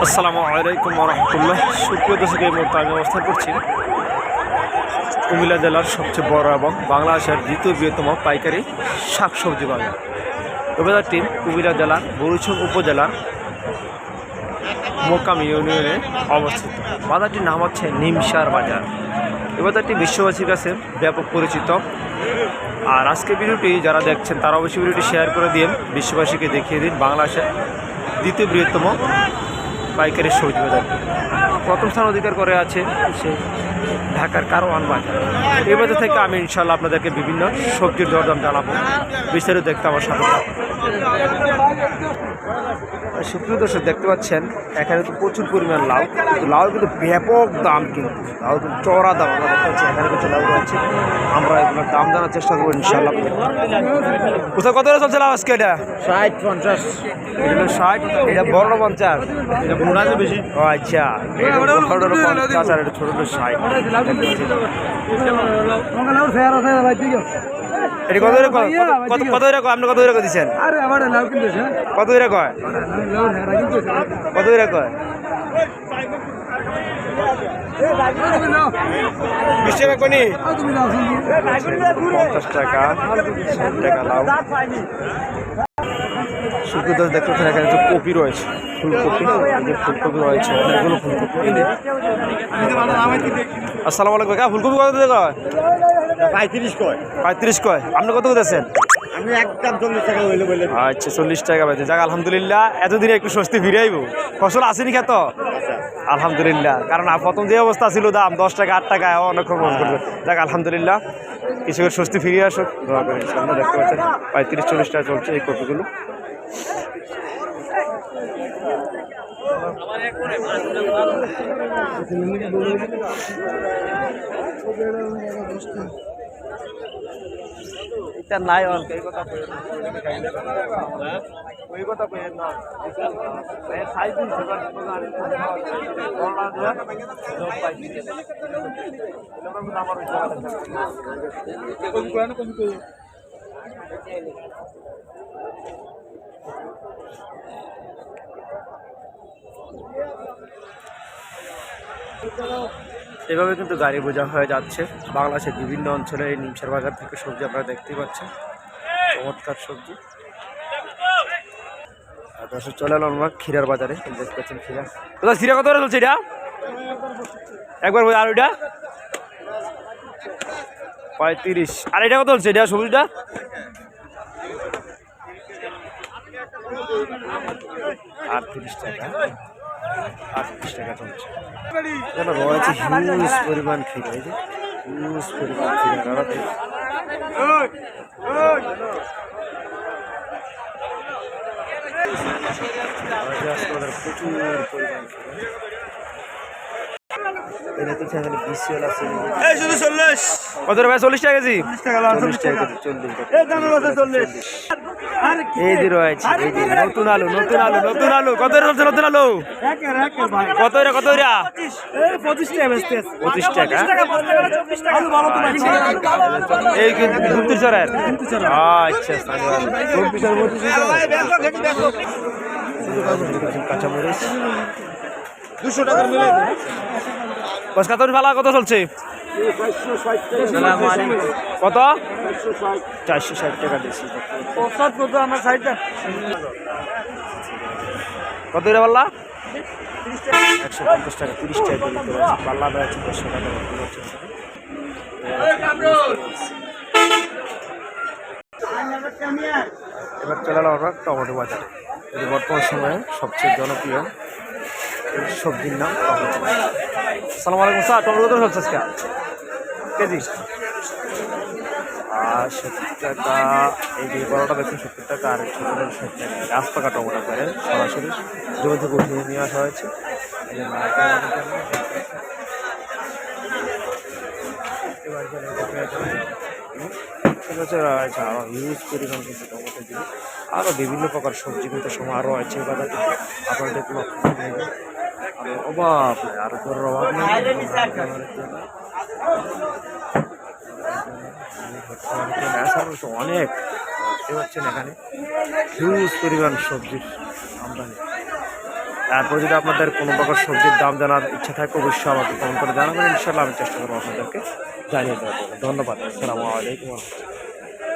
আসসালামু আলাইকুম রহমতুল্লাহ। সুপ্রিয় দর্শক, এই মুহূর্তে আমি অবস্থান করছি কুমিল্লা জেলার সবচেয়ে বড় এবং বাংলাদেশের দ্বিতীয় বৃহত্তম পাইকারি শাকসবজি বাজার। এই বাজারটি কুমিল্লা জেলার বরুছং উপজেলার মোকাম ইউনিয়নে অবস্থিত। বাজারটির নাম হচ্ছে নিমসার বাজার। এই বাজারটি বিশ্ববাসীর কাছে ব্যাপক পরিচিত। আর আজকে ভিডিওটি যারা দেখছেন তারা অবশ্যই ভিডিওটি শেয়ার করে দিন, বিশ্ববাসীকে দেখিয়ে দিন বাংলাদেশের দ্বিতীয় বৃহত্তম পাইকারি সবজি বাজার। প্রথম স্থান অধিকার করে আছে সে ঢাকার কারওয়ান বাজার। এই বাজার থেকে আমি ইনশাল্লাহ আপনাদেরকে বিভিন্ন সবজির দরদাম জানাবো, বিস্তারিত দেখতে আমার সাথে। সুপ্রিয় দর্শক, দেখতে পাচ্ছেন এখানে তো প্রচুর পরিমাণ লাউ। লাউ কিন্তু ব্যাপক দাম, কিন্তু লাউ কিন্তু চড়া দাম। আমরা দেখতে পাচ্ছি এখানে কিছু লাউ রয়েছে, আমরা এগুলোর দাম জানার চেষ্টা করবো ইনশাল্লাহ। কোথাও কত চলছে লাউ আজকে? এটা 60-50, এটা 60, এটা বড় 50, এটা মোটা বেশি। ও আচ্ছা, এটা ছোট 50 আর এটা ছোট 60। এটা কত করে কয়? কত করে কয়? আপনি কত করে দিচ্ছেন? কত করে কয়? কত করে কয়? 20 টাকা কোনি, 50 টাকা, 60 টাকা লাউ। শুক্রবার দেখতে পাচ্ছেন এখানে যে কপি রয়েছে, ফুলকপি, ফুলকপি রয়েছে, অনেকগুলো ফুলকপি। আসসালামু আলাইকুম কাকা, ফুলকপি কত করে কয়? 35 কয়। 35 কয়। আপনি কত দিয়েছেন? আমি একদম 40 টাকা হইলে বলে। আচ্ছা, 40 টাকা পাইছে। যাক আলহামদুলিল্লাহ, এতদিনে একটু স্বস্তি ফিরে আইব। ফসল আসেনি খেত আলহামদুলিল্লাহ, কারণ প্রথম যে অবস্থা ছিল দাম 10 টাকা 8 টাকা অনেক খরচ করবে। যাক আলহামদুলিল্লাহ, কৃষকের স্বস্তি ফিরিয়ে আসুক, দোয়া করেন। সামনে দেখতে পাচ্ছেন 35-40 টাকা চলছে এই কপিগুলো। এটা নাই অল্প এই কথা কই, ওই কথা কই না। এই সাইজ দিন সবার দোকান করলা দেয়া জব পাইছি। এটা আমরা আমার হইছে কোন কোন কোন কই। এভাবে কিন্তু গাড়ি বোঝা হয়ে যাচ্ছে বাংলাদেশের বিভিন্ন অঞ্চলে। এই নিমসার বাজার থেকে সবজি আপনারা দেখতেই পাচ্ছেন, চমৎকার সবজি। আর দর্শক, চলে এলাম আমরা ক্ষীরার বাজারে। দেখতে পাচ্ছেন ক্ষীরা। কোথাও ক্ষীরা কত করে চলছে এটা? একবার আর ওইটা 35। আর এটা কত চলছে এটা সবজিটা? 38 টাকা। 38 টাকা চলছে। এখানে রয়েছে হিউজ পরিমাণ ক্ষীরা। এই যে হিউজ পরিমাণ ক্ষীরা, প্রচুর পরিমাণ ক্ষীরা। এটা তো সেখানে বিশাল আছে। কত টাকা? 40 টাকা কেজি। 40 টাকা কেজি, 40। এই যে রয়েছে এই যে নতুন আলু, নতুন আলু, নতুন আলু। কত চলছে নতুন আলু? কত কত 25 টাকা। এই গুপ্তেশ্বরের। আচ্ছা, কাঁচামরিচ 200 টাকার মিলে। কত ভালা কত চলছে? কত? 460 টাকা দিচ্ছি। কত রে পাল্লা? 150 টাকা, 30 টাকা পাল্লা রয়েছে। 100 টাকা। এবার চলে এলাম আমরা টমেটো বাজারে। এটি বর্তমান সময়ে সবচেয়ে জনপ্রিয় সবজির নাম টমেটো। আসসালামু আলাইকুম স্যার, টমেটো কত চলছে আজকে কেজি? 70 টাকা। এই যে বড়টা দেখুন 70 টাকা, আর ছোটোটা 60 টাকা। 10 টাকা টমেটো করে সরাসরি জমি থেকে উঠিয়ে নিয়ে আসা হয়েছে। হিউজ পরিমাণ কিন্তু টমেটো দিয়ে আরও বিভিন্ন প্রকার সবজি কিন্তু সময় আরও আছে বাজারে। আপনারা দেখুন, অভাব নেই, আর উপরের অভাব নেই। অনেক দেখতে পাচ্ছেন এখানে হিউজ পরিমাণ সবজির আমদানি। তারপর যদি আপনাদের কোনো প্রকার সবজির দাম জানার ইচ্ছা থাকে অবশ্যই আমাকে কমেন্ট করে জানাবেন, ইনশাআল্লাহ আমি চেষ্টা করবো আপনাদেরকে জানিয়ে দেওয়ার জন্য। ধন্যবাদ। আসসালামু আলাইকুম।